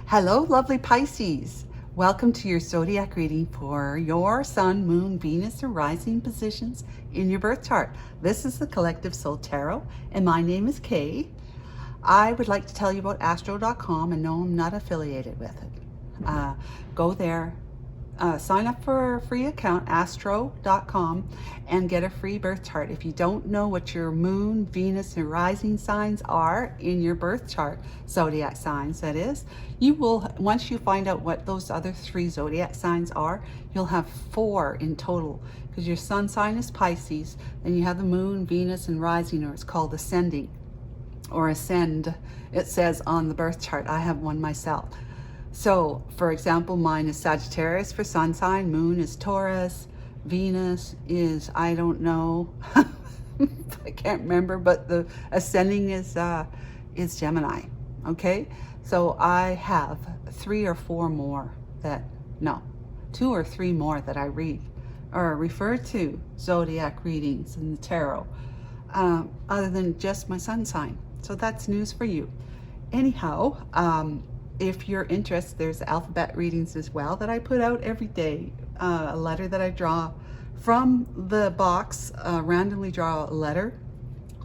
Hello, lovely Pisces. Welcome to your zodiac reading for your sun, moon, Venus, or rising positions in your birth chart. This is the Collective Soul Tarot, and my name is Kay. I would like to tell you about Astro.com, and no, I'm not affiliated with it. Go there, sign up for a free account, Astro.com, and get a free birth chart. If you don't know what your moon, Venus, and rising signs are in your birth chart, zodiac signs that is, you will, once you find out what those other 3 zodiac signs are, you'll have 4 in total, because your sun sign is Pisces, then you have the moon, Venus, and rising, or it's called ascending or ascend, it says on the birth chart. I have one myself. So, for example, mine is Sagittarius for sun sign, moon is Taurus, Venus is, I don't know, I can't remember, but the ascending is Gemini, okay? So I have 3 or 4 more that, no, 2 or 3 more that I read or refer to zodiac readings in the tarot, other than just my sun sign. So that's news for you. Anyhow, if you're interested, there's alphabet readings as well that I put out every day. A letter that I draw from the box, randomly draw a letter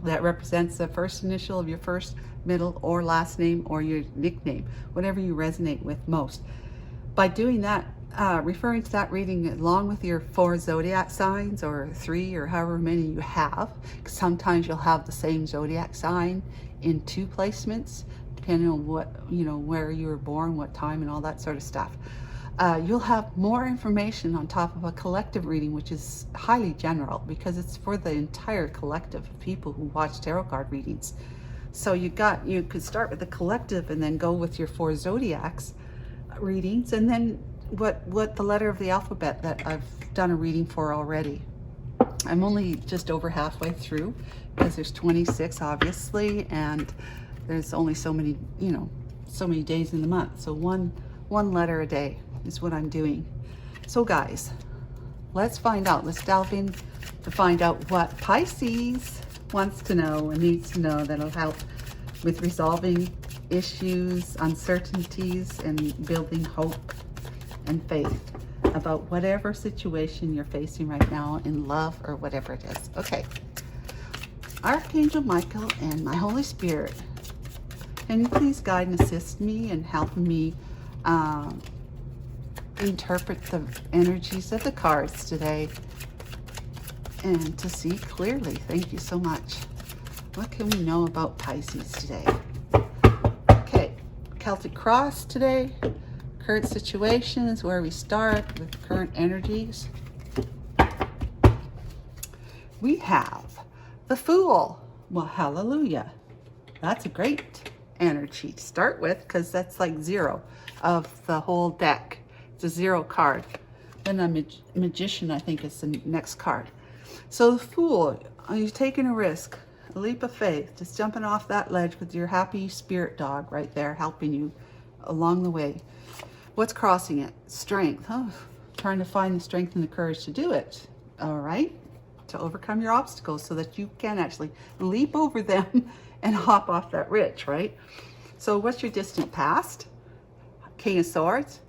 that represents the first initial of your first, middle, or last name, or your nickname, whatever you resonate with most. By doing that, referring to that reading along with your 4 zodiac signs, or 3, or however many you have, because sometimes you'll have the same zodiac sign in 2 placements, depending on what, where you were born, what time, and all that sort of stuff. You'll have more information on top of a collective reading, which is highly general because it's for the entire collective of people who watch tarot card readings. So you could start with the collective and then go with your 4 zodiacs readings, and then what the letter of the alphabet that I've done a reading for already. I'm only just over halfway through because there's 26 obviously, and there's only so many, so many days in the month. So one letter a day is what I'm doing. So guys, let's find out. Let's delve in to find out what Pisces wants to know and needs to know that'll help with resolving issues, uncertainties, and building hope and faith about whatever situation you're facing right now in love or whatever it is. Okay. Archangel Michael and my Holy Spirit, can you please guide and assist me in helping me interpret the energies of the cards today and to see clearly? Thank you so much. What can we know about Pisces today? Okay, Celtic Cross today. Current situations, where we start with current energies. We have the Fool. Well, hallelujah. That's a great energy to start with because that's like 0 of the whole deck. It's a 0 card. Then a Magician, I think, is the next card. So the Fool, you're taking a risk, a leap of faith, just jumping off that ledge with your happy spirit dog right there helping you along the way. What's crossing it? Strength. Oh, trying to find the strength and the courage to do it. All right. To overcome your obstacles so that you can actually leap over them and hop off that ridge, right? So what's your distant past? King of Swords.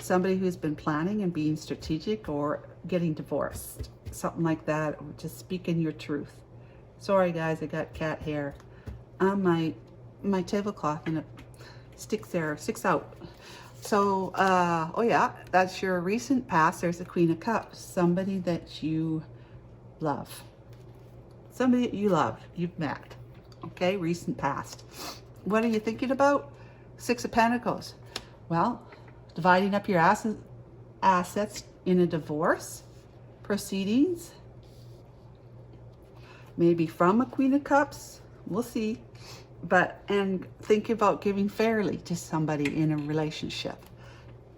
Somebody who's been planning and being strategic, or getting divorced. Something like that. Or just speaking your truth. Sorry guys, I got cat hair on my tablecloth and it sticks out. So, oh yeah, that's your recent past. There's the Queen of Cups. Somebody that you love. Somebody that you love, you've met. Okay, recent past. What are you thinking about? 6 of Pentacles. Well, dividing up your assets in a divorce proceedings. Maybe from a Queen of Cups. We'll see. And think about giving fairly to somebody in a relationship.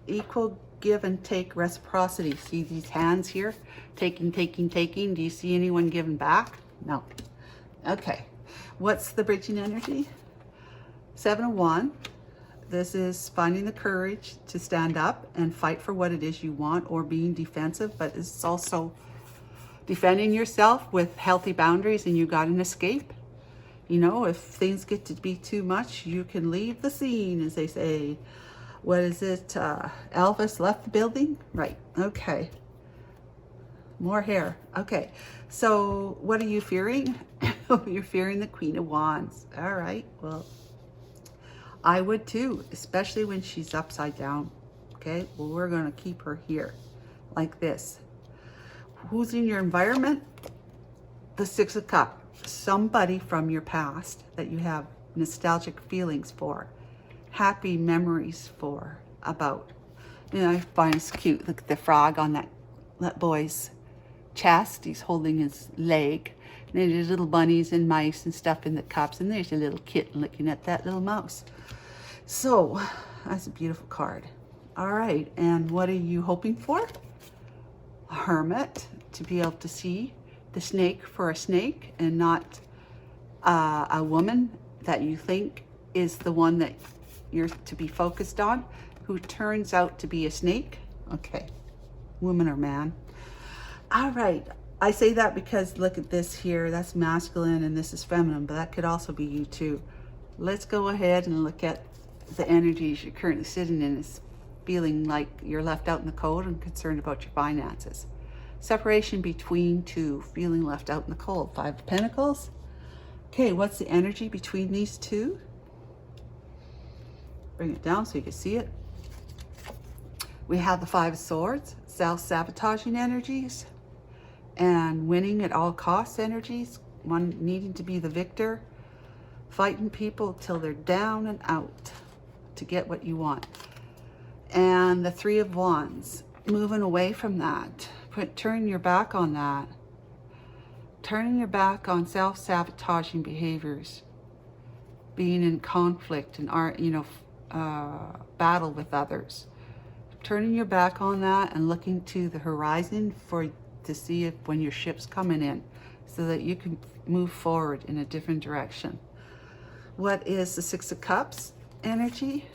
Equal give and take, reciprocity. See these hands here? Taking, taking, taking. Do you see anyone giving back? No. Okay. What's the bridging energy? 7 of Wands. This is finding the courage to stand up and fight for what it is you want, or being defensive, but it's also defending yourself with healthy boundaries, and you got an escape. If things get to be too much, you can leave the scene, as they say. What is it? Elvis left the building? Right. Okay. More hair. Okay. So what are you fearing? You're fearing the Queen of Wands. All right. Well, I would too, especially when she's upside down. Okay. Well, we're going to keep her here like this. Who's in your environment? The Six of Cups. Somebody from your past that you have nostalgic feelings for, happy memories for, about. You know, I find it's cute. Look at the frog on that boy's chest. He's holding his leg. And there's little bunnies and mice and stuff in the cups. And there's a little kitten looking at that little mouse. So, that's a beautiful card. All right, and what are you hoping for? A Hermit, to be able to see the snake for a snake and not a woman that you think is the one that you're to be focused on, who turns out to be a snake. Okay, woman or man. All right, I say that because look at this here, that's masculine and this is feminine, but that could also be you too. Let's go ahead and look at the energies you're currently sitting in. Is feeling like you're left out in the cold and concerned about your finances. Separation between two, feeling left out in the cold. Five of Pentacles. Okay, what's the energy between these two? Bring it down so you can see it. We have the Five of Swords, self-sabotaging energies, and winning at all costs energies, one needing to be the victor, fighting people till they're down and out to get what you want. And the Three of Wands, moving away from that, turning your back on that, turning your back on self-sabotaging behaviors, being in conflict and battle with others, turning your back on that and looking to the horizon to see if when your ship's coming in, so that you can move forward in a different direction. What is the Six of Cups energy?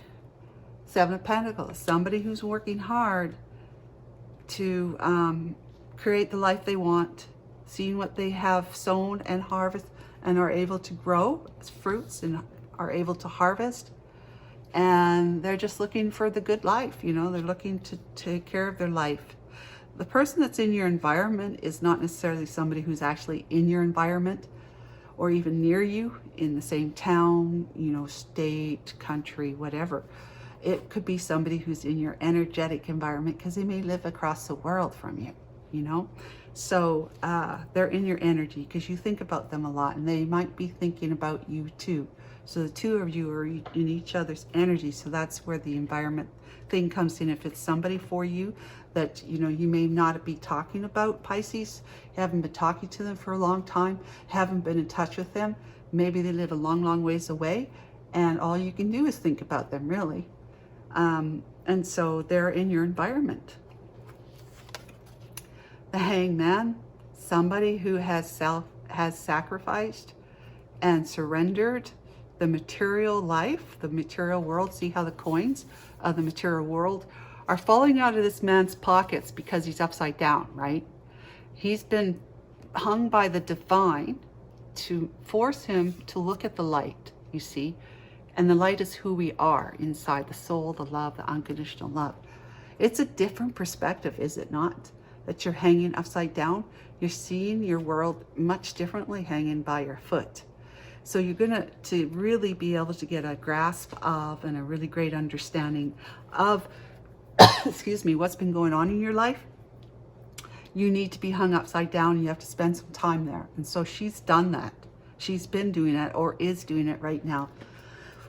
Seven of Pentacles, somebody who's working hard to create the life they want, seeing what they have sown and harvest and are able to grow fruits and are able to harvest. And they're just looking for the good life, you know, they're looking to take care of their life. The person that's in your environment is not necessarily somebody who's actually in your environment or even near you in the same town, you know, state, country, whatever. It could be somebody who's in your energetic environment because they may live across the world from you, you know? So they're in your energy because you think about them a lot and they might be thinking about you too. So the two of you are in each other's energy. So that's where the environment thing comes in. If it's somebody for you that, you know, you may not be talking about, Pisces, you haven't been talking to them for a long time, haven't been in touch with them, maybe they live a long, long ways away, and all you can do is think about them, really. And so they're in your environment. The Hangman, somebody who has sacrificed and surrendered the material life, the material world. See how the coins of the material world are falling out of this man's pockets because he's upside down, right? He's been hung by the divine to force him to look at the light, you see. And the light is who we are inside, the soul, the love, the unconditional love. It's a different perspective, is it not? That you're hanging upside down. You're seeing your world much differently hanging by your foot. So you're going to really be able to get a grasp of and a really great understanding of, excuse me, what's been going on in your life. You need to be hung upside down. You have to spend some time there. And so she's done that. She's been doing that or is doing it right now.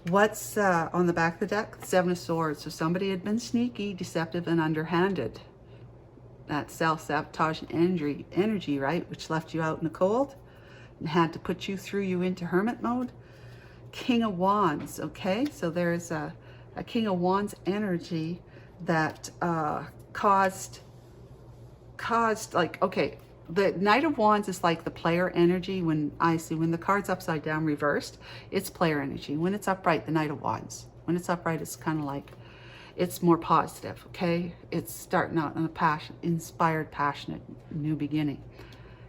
What's on the back of the deck? Seven of Swords. So somebody had been sneaky, deceptive, and underhanded. That self-sabotaging energy, right? Which left you out in the cold and had to put you into hermit mode. King of Wands, okay? So there's a King of Wands energy that caused like, okay, the Knight of Wands is like the player energy. When the card's upside down reversed, it's player energy. When it's upright, the Knight of Wands. When it's upright, it's kind of like, it's more positive, okay? It's starting out in a inspired, passionate new beginning.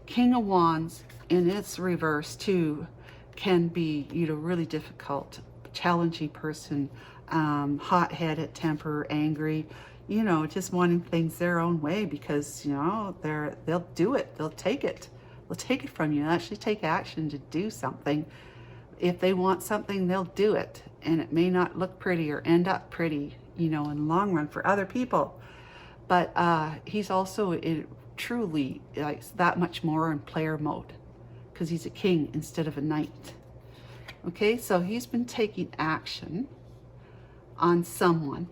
King of Wands in its reverse too can be, you know, really difficult, challenging person, hot-headed, temper, angry, you know, just wanting things their own way because, you know, they'll do it. They'll take it. They'll take it from you. They'll actually take action to do something. If they want something, they'll do it. And it may not look pretty or end up pretty, you know, in the long run for other people. But he's also truly like that much more in player mode because he's a king instead of a knight. Okay, so he's been taking action on someone,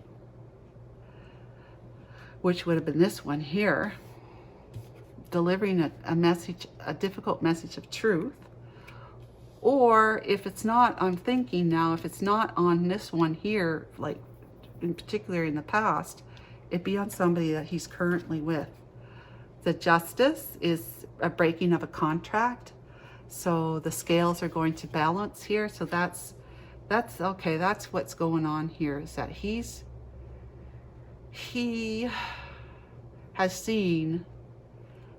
which would have been this one here, delivering a message, a difficult message of truth. Or if it's not, I'm thinking now, if it's not on this one here, like in particular in the past, it'd be on somebody that he's currently with. The Justice is a breaking of a contract. So the scales are going to balance here. So that's okay. That's what's going on here, is that he has seen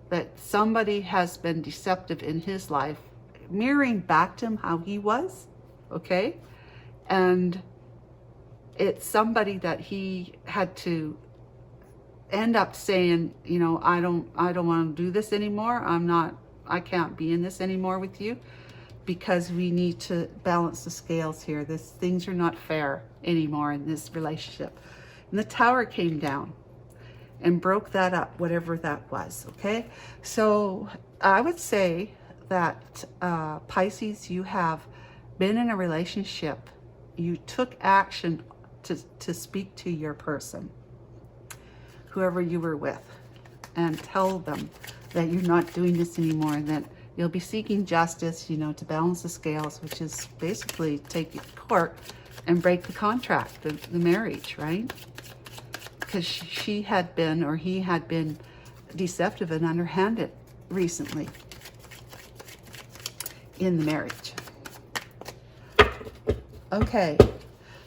that somebody has been deceptive in his life, mirroring back to him how he was, okay? And it's somebody that he had to end up saying, you know, I don't want to do this anymore. I can't be in this anymore with you because we need to balance the scales here. Things are not fair anymore in this relationship. And the Tower came down and broke that up, whatever that was, okay? So I would say that Pisces, you have been in a relationship. You took action to speak to your person, whoever you were with, and tell them that you're not doing this anymore and that you'll be seeking justice, you know, to balance the scales, which is basically take you to court and break the contract, the marriage, right? Because she had been, or he had been, deceptive and underhanded recently in the marriage. Okay,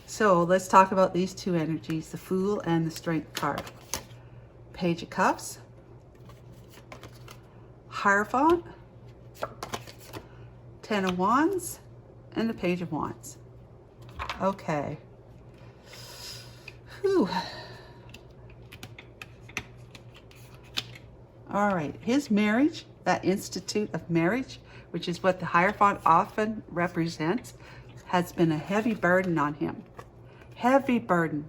so let's talk about these two energies, the Fool and the Strength card. Page of Cups, Hierophant, Ten of Wands, and the Page of Wands. Okay. Whew. All right, his marriage, that institute of marriage, which is what the Hierophant often represents, has been a heavy burden on him. Heavy burden.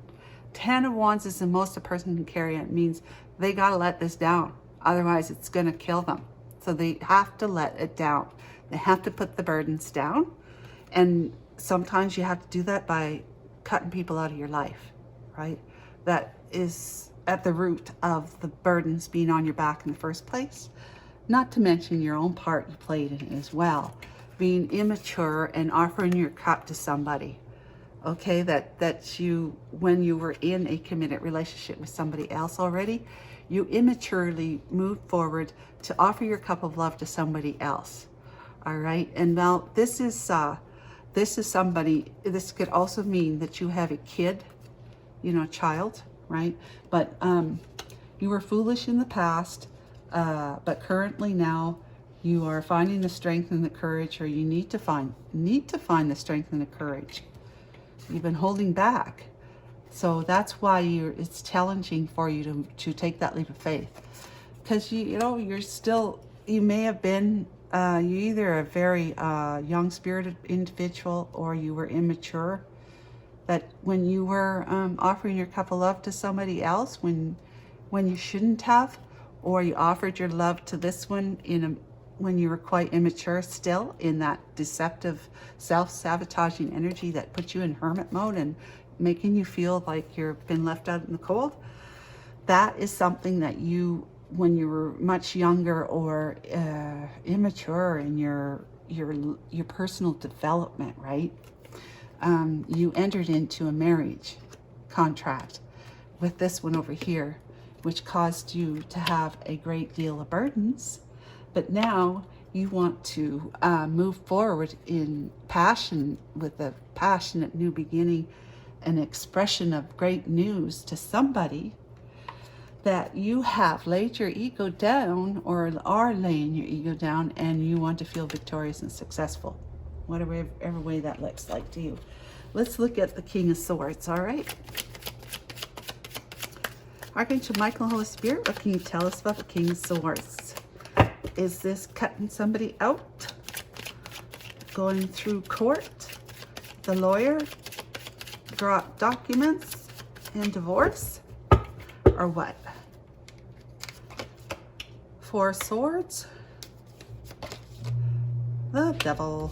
10 of Wands is the most a person can carry. It means they got to let this down. Otherwise, it's going to kill them. So they have to let it down. They have to put the burdens down. And sometimes you have to do that by cutting people out of your life, right? That is at the root of the burdens being on your back in the first place. Not to mention your own part you played in it as well. Being immature and offering your cup to somebody. Okay, that you, when you were in a committed relationship with somebody else already, you immaturely moved forward to offer your cup of love to somebody else. All right, and now this is somebody, this could also mean that you have a kid, you know, child, right? But you were foolish in the past, but currently now you are finding the strength and the courage, or you need to find the strength and the courage. You've been holding back. So that's why it's challenging for you to take that leap of faith. Because you may have been, you either a very young-spirited individual or you were immature. That when you were offering your cup of love to somebody else when you shouldn't have, or you offered your love to this one when you were quite immature still, in that deceptive, self-sabotaging energy that put you in hermit mode and making you feel like you've been left out in the cold. That is something that you, when you were much younger or immature in your personal development, right? You entered into a marriage contract with this one over here, which caused you to have a great deal of burdens. But now you want to move forward in passion, with a passionate new beginning, an expression of great news to somebody, that you have laid your ego down, or are laying your ego down, and you want to feel victorious and successful, whatever way that looks like to you. Let's look at the King of Swords, all right? Archangel Michael and Holy Spirit, what can you tell us about the King of Swords? Is this cutting somebody out? Going through court? The lawyer? Drop documents and divorce? Or what? Four Swords? The Devil.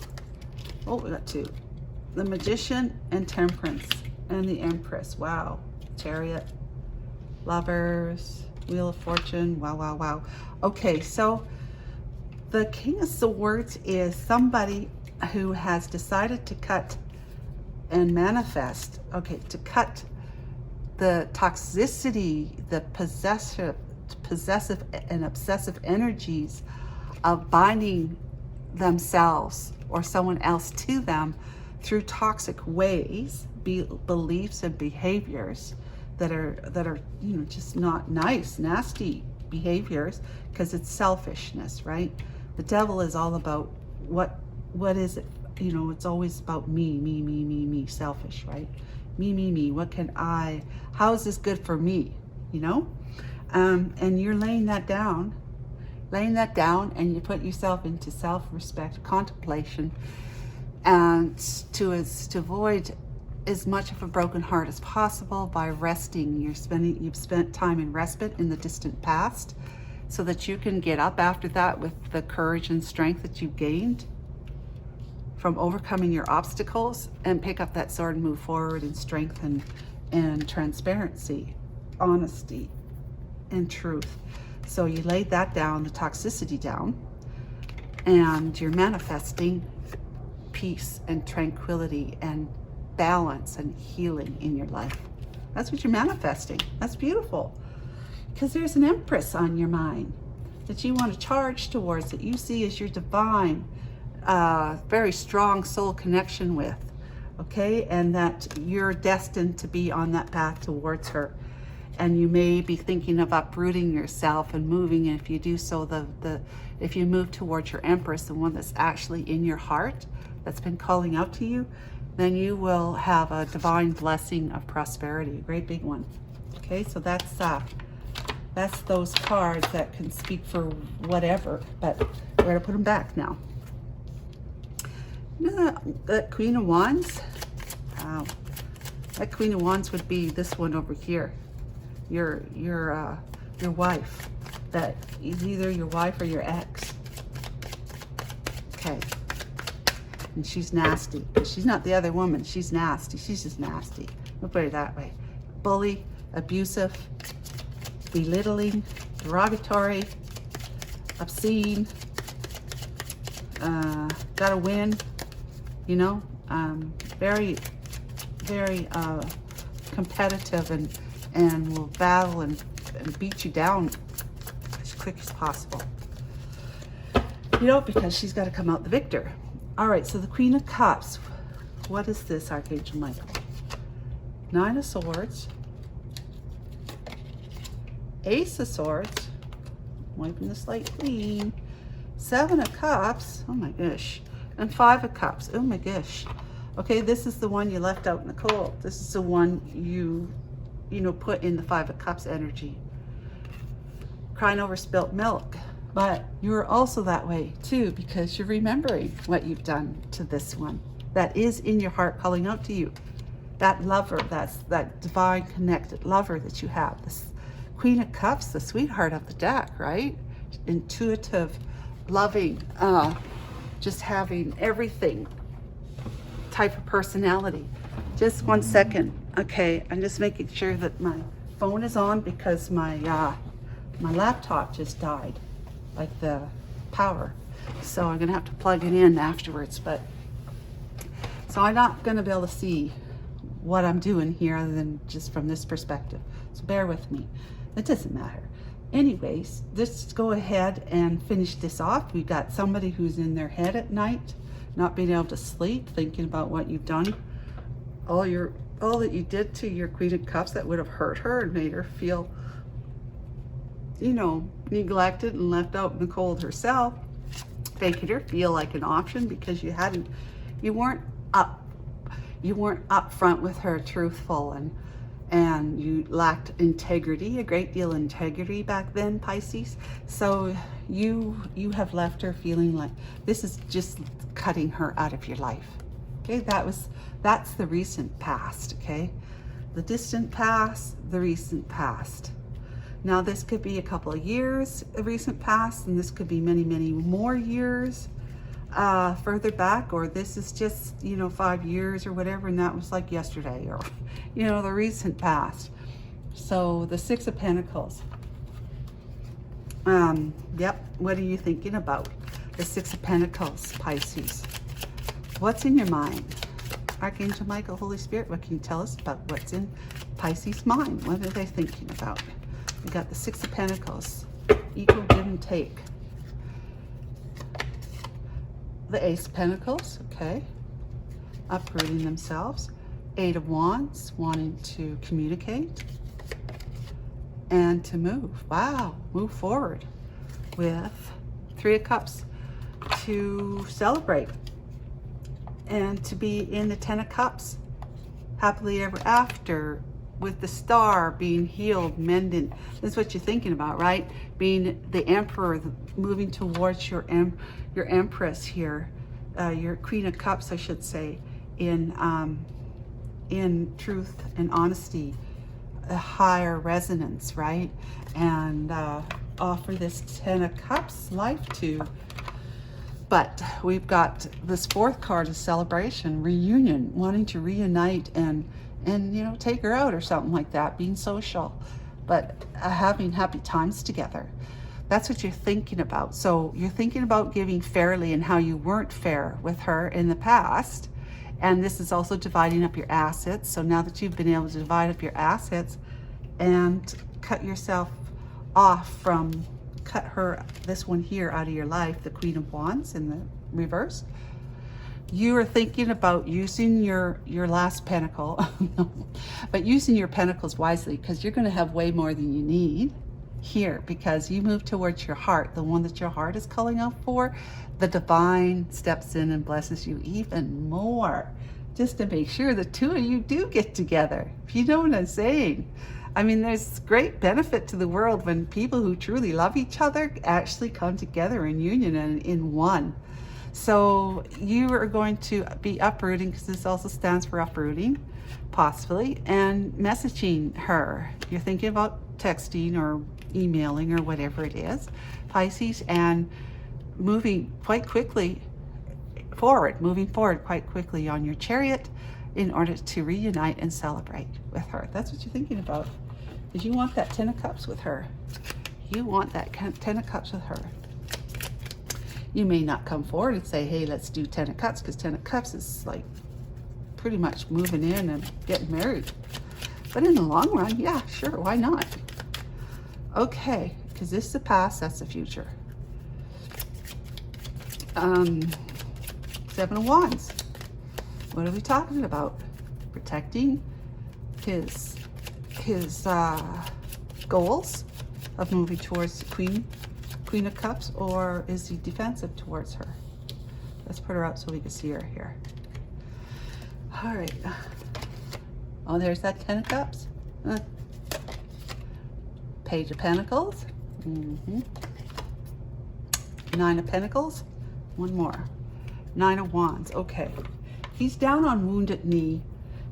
Oh, we got two. The Magician and Temperance. And the Empress. Wow. Chariot. Lovers. Wheel of Fortune. Wow, wow, wow. Okay, so the King of Swords is somebody who has decided to cut and manifest. Okay, to cut the toxicity, the possessive and obsessive energies of binding themselves or someone else to them through toxic ways, beliefs and behaviors that are just not nice, nasty behaviors, because it's selfishness, right? The devil is all about what is it? It's always about me, selfish, right? Me, what can I, how is this good for me? And you're laying that down, and you put yourself into self-respect, contemplation, and to avoid as much of a broken heart as possible by resting. You've spent time in respite in the distant past so that you can get up after that with the courage and strength that you've gained from overcoming your obstacles, and pick up that sword and move forward in strength and transparency, honesty, and truth. So you laid that down, the toxicity down, and you're manifesting peace and tranquility and balance and healing in your life. That's what you're manifesting. That's beautiful, because there's an Empress on your mind that you want to charge towards, that you see as your divine, very strong soul connection with, okay? And that you're destined to be on that path towards her. And you may be thinking of uprooting yourself and moving. And if you do so, if you move towards your Empress, the one that's actually in your heart, that's been calling out to you, then you will have a divine blessing of prosperity, a great big one. Okay, so that's those cards that can speak for whatever, but we're gonna put them back now. That Queen of Wands, wow, that Queen of Wands would be this one over here. Your wife, that is either your wife or your ex. Okay, and she's nasty. She's not the other woman. She's nasty. She's just nasty. We'll put it that way. Bully, abusive, belittling, derogatory, obscene. Gotta win. Very, very competitive and will battle and beat you down as quick as possible. Because she's got to come out the victor. All right, so the Queen of Cups. What is this, Archangel Michael? Nine of Swords. Ace of Swords. Wiping the slate clean. Seven of Cups. Oh my gosh. And Five of Cups. Oh my gosh. Okay, this is the one you left out in the cold. This is the one you put in the Five of Cups energy. Crying over spilt milk. But you're also that way too, because you're remembering what you've done to this one that is in your heart calling out to you. That lover, that divine connected lover that you have. This Queen of Cups, the sweetheart of the deck, right? Intuitive, loving, just having everything type of personality. Just 1 second. Okay, I'm just making sure that my phone is on because my laptop just died, like the power. So I'm gonna have to plug it in afterwards, so I'm not gonna be able to see what I'm doing here other than just from this perspective. So bear with me. It doesn't matter. Anyways, let's go ahead and finish this off. We've got somebody who's in their head at night, not being able to sleep, thinking about what you've done, all that you did to your Queen of Cups that would have hurt her and made her feel, neglected and left out in the cold herself, making her feel like an option because you weren't up, you weren't upfront with her, truthful, and you lacked integrity, a great deal of integrity back then, Pisces. So you have left her feeling like this is just cutting her out of your life. Okay, that's the recent past, okay? The distant past, the recent past. Now this could be a couple of years, a recent past, and this could be many, many more years further back, or this is just, 5 years or whatever, and that was like yesterday, or, the recent past. So the Six of Pentacles. Yep, what are you thinking about? The Six of Pentacles, Pisces. What's in your mind? Archangel Michael, Holy Spirit, what can you tell us about what's in Pisces' mind? What are they thinking about? We got the Six of Pentacles, equal give and take. The Ace of Pentacles, okay, uprooting themselves. Eight of Wands, wanting to communicate and to move. Wow, move forward. With Three of Cups, to celebrate and to be in the Ten of Cups, happily ever after, with the Star, being healed, mended. That's what you're thinking about, right? Being the Emperor, moving towards your Empress here, your Queen of Cups, I should say, in truth and honesty, a higher resonance, right? And offer this Ten of Cups life to. But we've got this fourth card of celebration, reunion, wanting to reunite and take her out or something like that, being social, but having happy times together. That's what you're thinking about. So you're thinking about giving fairly and how you weren't fair with her in the past. And this is also dividing up your assets. So now that you've been able to divide up your assets and cut yourself off from, cut her, this one here, out of your life, the Queen of Wands in the reverse, you are thinking about using your last pentacle, but using your pentacles wisely, because you're going to have way more than you need here, because you move towards your heart, the one that your heart is calling out for. The divine steps in and blesses you even more, just to make sure the two of you do get together, if you know what I'm saying. I mean, there's great benefit to the world when people who truly love each other actually come together in union and in one. So you are going to be uprooting, because this also stands for uprooting, possibly, and messaging her. You're thinking about texting or emailing or whatever it is, Pisces, and moving quite quickly forward, moving forward quite quickly on your Chariot in order to reunite and celebrate with her. That's what you're thinking about, because you want that Ten of Cups with her. You want that Ten of Cups with her. You may not come forward and say, hey, let's do Ten of Cups, because Ten of Cups is like pretty much moving in and getting married. But in the long run, yeah, sure, why not? Okay, because this is the past, that's the future. Seven of Wands. What are we talking about? Protecting his goals of moving towards the Queen of Cups, or is he defensive towards her? Let's put her out so we can see her here. All right. Oh, there's that Ten of Cups. Page of Pentacles. Nine of Pentacles. One more. Nine of Wands. Okay. He's down on wounded knee,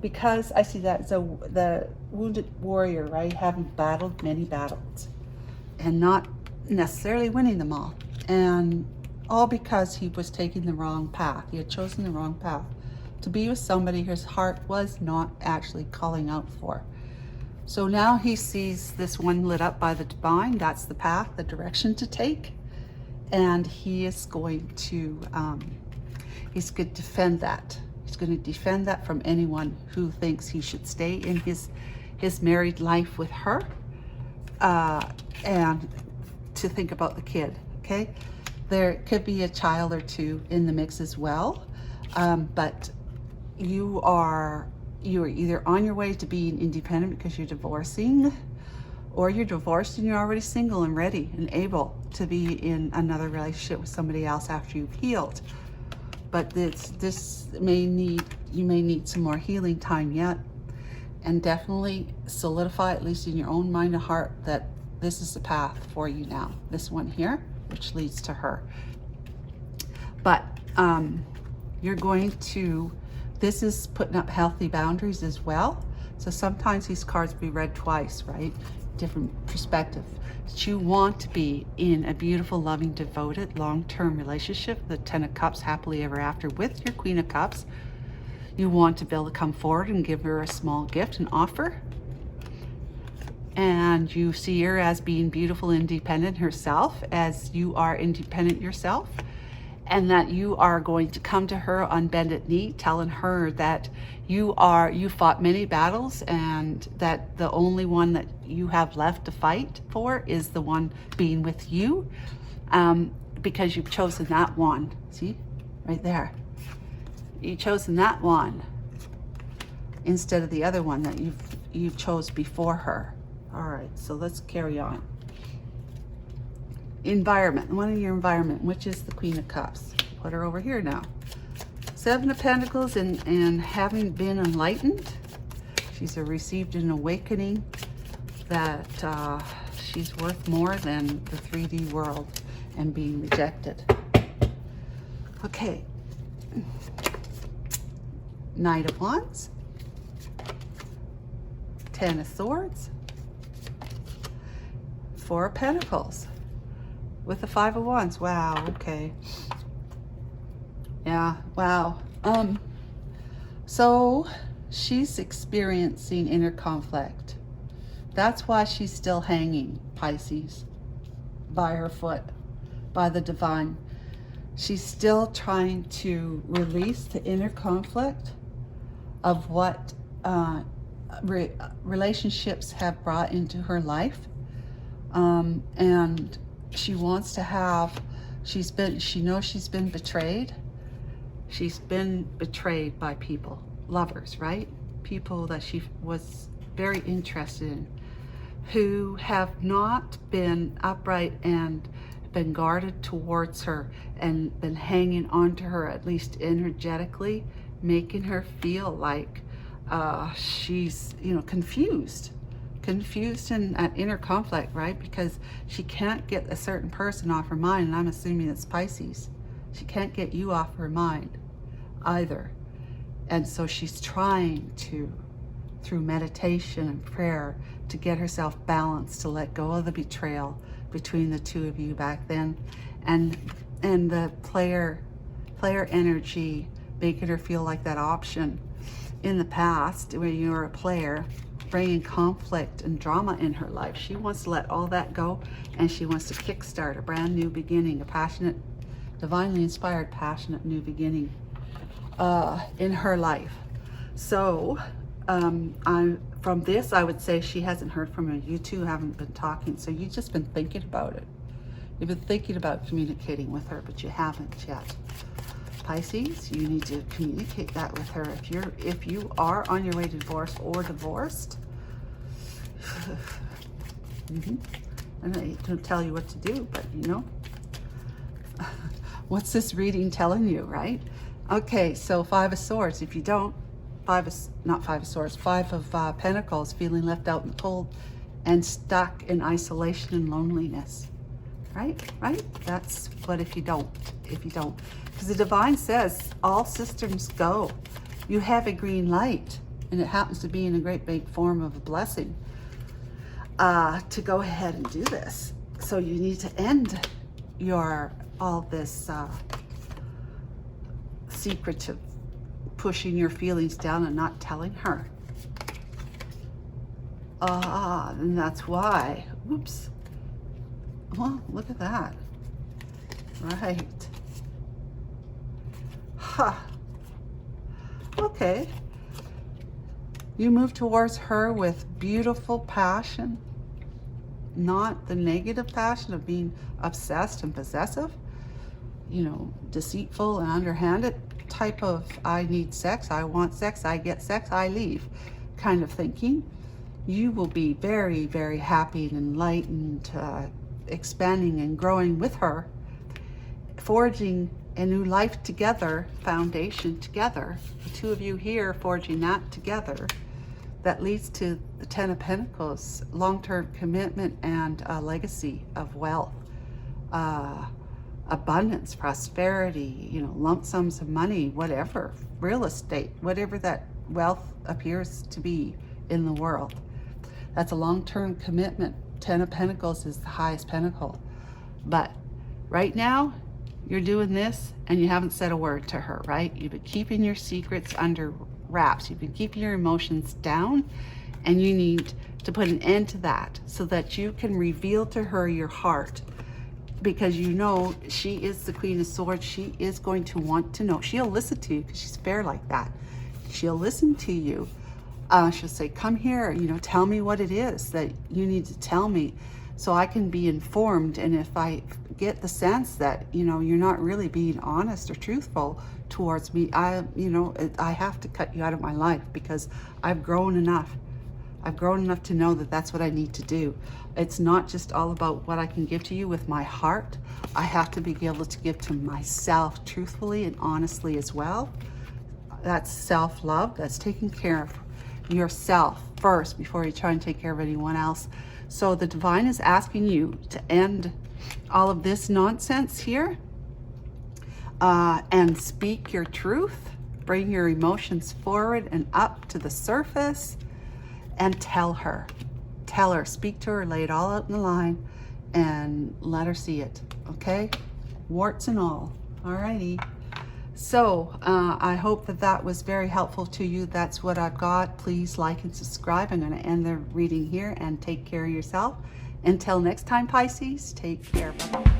because I see that as the wounded warrior, right? Having battled many battles and not necessarily winning them all. And all because he was taking the wrong path. He had chosen the wrong path to be with somebody his heart was not actually calling out for. So now he sees this one lit up by the divine. That's the path, the direction to take. And he is going to, he's going to defend that. He's going to defend that from anyone who thinks he should stay in his married life with her, and to think about the kid, okay? There could be a child or two in the mix as well, but you are either on your way to being independent because you're divorcing, or you're divorced and you're already single and ready and able to be in another relationship with somebody else after you've healed. but you may need some more healing time yet, and definitely solidify, at least in your own mind and heart, that this is the path for you now. This one here, which leads to her. But you're going to, this is putting up healthy boundaries as well. So sometimes these cards be read twice, right? Different perspective. That you want to be in a beautiful, loving, devoted, long-term relationship, the 10 of Cups, happily ever after, with your Queen of Cups. You want to be able to come forward and give her a small gift, an offer. And you see her as being beautiful, independent herself, as you are independent yourself. And that you are going to come to her on bended knee, telling her that you fought many battles, and that the only one that you have left to fight for is the one being with you, because you've chosen that one. See, right there. You've chosen that one instead of the other one that you chose before her. All right, so let's carry on. Environment, one in your environment, which is the Queen of Cups. Put her over here now. 7 of Pentacles, and having been enlightened, she's received an awakening that she's worth more than the 3D world and being rejected. Okay. Knight of Wands, 10 of Swords, 4 of Pentacles, with the 5 of Wands. Wow, okay. Yeah, wow. So she's experiencing inner conflict. That's why she's still hanging, Pisces, by her foot, by the divine. She's still trying to release the inner conflict of what relationships have brought into her life. And she wants to have, she knows she's been betrayed. She's been betrayed by people, lovers, right? People that she was very interested in, who have not been upright and been guarded towards her and been hanging on to her, at least energetically, making her feel like she's, confused and at inner conflict, right? Because she can't get a certain person off her mind, and I'm assuming it's Pisces. She can't get you off her mind either. And so she's trying to, through meditation and prayer, to get herself balanced, to let go of the betrayal between the two of you back then, and the player energy, making her feel like that option in the past where you were a player, bringing conflict and drama in her life. She wants to let all that go, and she wants to kickstart a brand new beginning, a passionate, divinely inspired, passionate new beginning in her life. So from this, I would say she hasn't heard from her. You two haven't been talking, so you've just been thinking about it. You've been thinking about communicating with her, but you haven't yet. Pisces, you need to communicate that with her. If you are on your way to divorce or divorced, I don't tell you what to do, but what's this reading telling you, right? Okay, so 5 of Swords. If you don't, 5 of Pentacles, feeling left out in the cold and stuck in isolation and loneliness. Right? That's what if you don't. Because the divine says all systems go. You have a green light, and it happens to be in a great big form of a blessing to go ahead and do this. So you need to end all this secretive pushing your feelings down and not telling her. And that's why. Oops. Well, look at that. Right. Okay. You move towards her with beautiful passion, not the negative passion of being obsessed and possessive, deceitful and underhanded type of I need sex, I want sex, I get sex, I leave kind of thinking. You will be very, very happy and enlightened, expanding and growing with her, forging a new life together, foundation together. The two of you here forging that together. That leads to the Ten of Pentacles, long-term commitment and a legacy of wealth, abundance, prosperity, you know, lump sums of money, whatever, real estate, whatever that wealth appears to be in the world. That's a long-term commitment. Ten of Pentacles is the highest pentacle. But right now, you're doing this and you haven't said a word to her, right? You've been keeping your secrets under wraps. You've been keeping your emotions down, and you need to put an end to that so that you can reveal to her your heart, because you know she is the Queen of Swords. She is going to want to know. She'll listen to you because she's fair like that. She'll listen to you. She'll say, come here, you know, tell me what it is that you need to tell me so I can be informed. And if I get the sense that, you know, you're not really being honest or truthful towards me, I have to cut you out of my life, because I've grown enough. I've grown enough to know that that's what I need to do. It's not just all about what I can give to you with my heart. I have to be able to give to myself truthfully and honestly as well. That's self-love. That's taking care of yourself first before you try and take care of anyone else. So the divine is asking you to end all of this nonsense here, and speak your truth. Bring your emotions forward and up to the surface, and tell her, speak to her, lay it all out in the line, and let her see it, okay? Warts and all. Alrighty. So I hope that that was very helpful to you. That's what I've got. Please like and subscribe. I'm going to end the reading here, and take care of yourself. Until next time, Pisces, take care. Bye-bye.